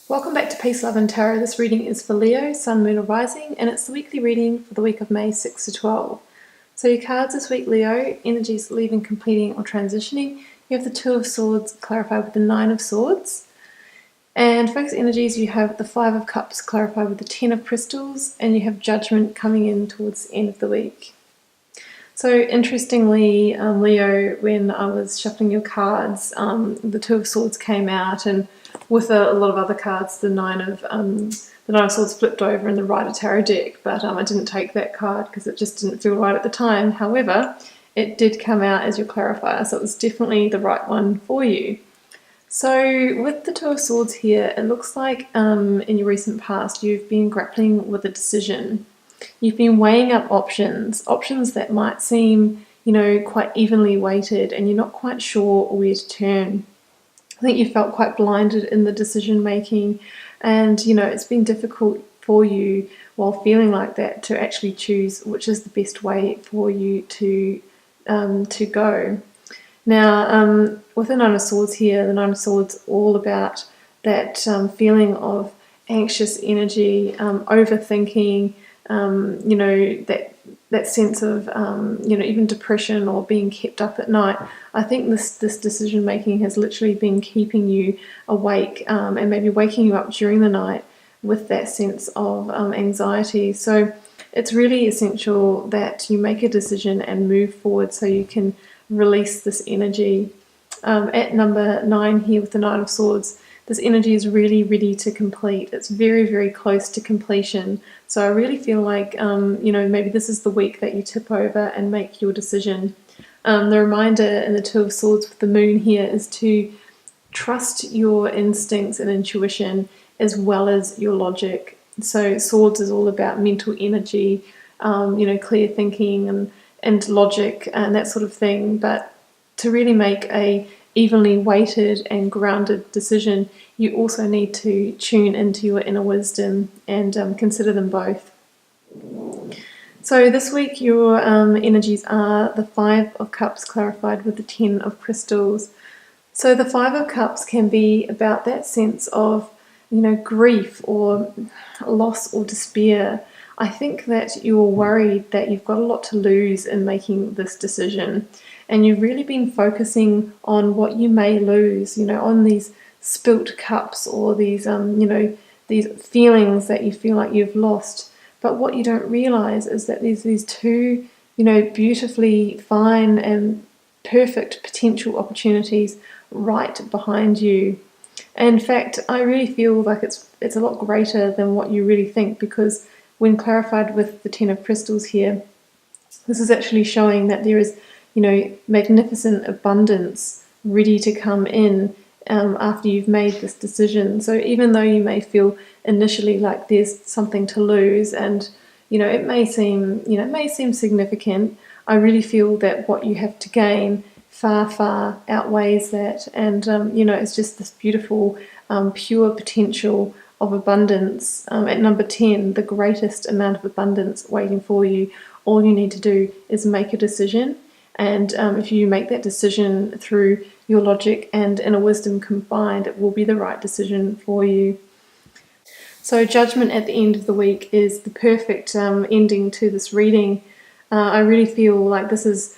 Welcome back to Peace, Love and Tarot. This reading is for Leo, Sun, Moon or Rising, and it's the weekly reading for the week of May 6 to 12. So your cards this week, Leo, energies leaving, completing or transitioning. You have the Two of Swords clarified with the Nine of Swords. And focus energies, you have the Five of Cups clarified with the Ten of Crystals, and you have Judgment coming in towards the end of the week. So interestingly, Leo, when I was shuffling your cards, the Two of Swords came out, and with a lot of other cards, the Nine of Swords flipped over in the Rider Tarot deck, but I didn't take that card because it just didn't feel right at the time. However, it did come out as your clarifier, so it was definitely the right one for you. So with the Two of Swords here, it looks like in your recent past you've been grappling with a decision. You've been weighing up options that might seem, quite evenly weighted, and you're not quite sure where to turn. I think you felt quite blinded in the decision making, and it's been difficult for you while feeling like that to actually choose which is the best way for you to go. Now, with the Nine of Swords here, the Nine of Swords all about that feeling of anxious energy, overthinking, that sense of, even depression or being kept up at night. I think this decision making has literally been keeping you awake and maybe waking you up during the night with that sense of anxiety. So it's really essential that you make a decision and move forward so you can release this energy. At number 9 here with the Nine of Swords, this energy is really ready to complete. It's very, very close to completion. So I really feel like, maybe this is the week that you tip over and make your decision. The reminder in the Two of Swords with the Moon here is to trust your instincts and intuition as well as your logic. So Swords is all about mental energy, clear thinking and logic and that sort of thing. But to really make a evenly weighted and grounded decision, you also need to tune into your inner wisdom and consider them both. So this week your energies are the Five of Cups clarified with the Ten of Crystals. So the Five of Cups can be about that sense of, grief or loss or despair. I think that you're worried that you've got a lot to lose in making this decision, and you've really been focusing on what you may lose, on these spilt cups or these, these feelings that you feel like you've lost. But what you don't realize is that there's these two, beautifully fine and perfect potential opportunities right behind you. And in fact, I really feel like it's a lot greater than what you really think, because when clarified with the Ten of Crystals here, this is actually showing that there is, magnificent abundance ready to come in after you've made this decision. So even though you may feel initially like there's something to lose, and it may seem significant, I really feel that what you have to gain far outweighs that, and it's just this beautiful pure potential of abundance. At number 10, the greatest amount of abundance waiting for you. All you need to do is make a decision, and if you make that decision through your logic and inner wisdom combined, it will be the right decision for you. So Judgment at the end of the week is the perfect ending to this reading. I really feel like this is,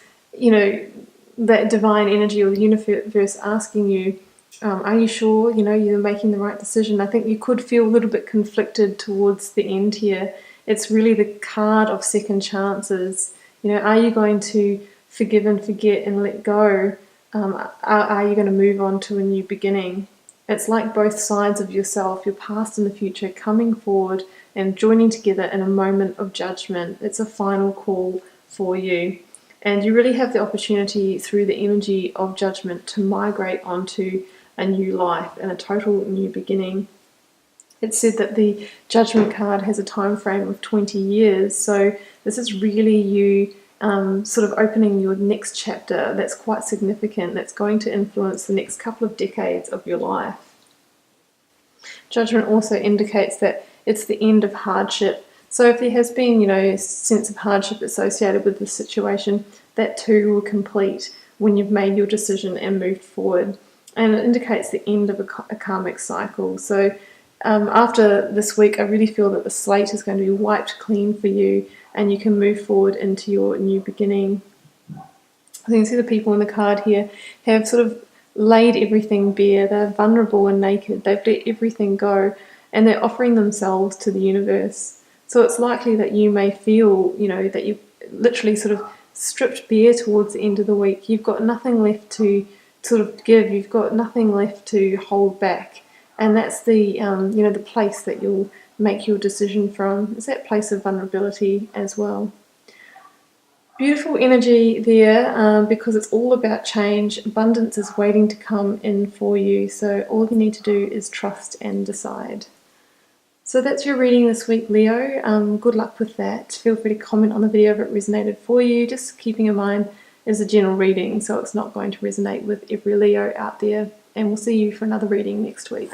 that divine energy or the universe asking you, are you sure, you're making the right decision? I think you could feel a little bit conflicted towards the end here. It's really the card of second chances. Are you going to forgive and forget and let go? Are you going to move on to a new beginning? It's like both sides of yourself, your past and the future, coming forward and joining together in a moment of judgment. It's a final call for you. And you really have the opportunity through the energy of judgment to migrate onto a new life and a total new beginning. It's said that the Judgment card has a time frame of 20 years. So this is really you sort of opening your next chapter that's quite significant, that's going to influence the next couple of decades of your life. Judgment also indicates that it's the end of hardship. So if there has been, a sense of hardship associated with this situation, that too will complete when you've made your decision and moved forward. And it indicates the end of a karmic cycle. So after this week, I really feel that the slate is going to be wiped clean for you, and you can move forward into your new beginning. I can see the people in the card here have sort of laid everything bare. They're vulnerable and naked. They've let everything go, and they're offering themselves to the universe. So it's likely that you may feel, that you've literally sort of stripped bare towards the end of the week. You've got nothing left to sort of give. You've got nothing left to hold back, and that's the the place that you'll make your decision from. It's that place of vulnerability as well. Beautiful energy there, because it's all about change. Abundance is waiting to come in for you, so all you need to do is trust and decide. So that's your reading this week, Leo. Good luck with that. Feel free to comment on the video if it resonated for you. Just keeping in mind it's a general reading, so it's not going to resonate with every Leo out there. And we'll see you for another reading next week.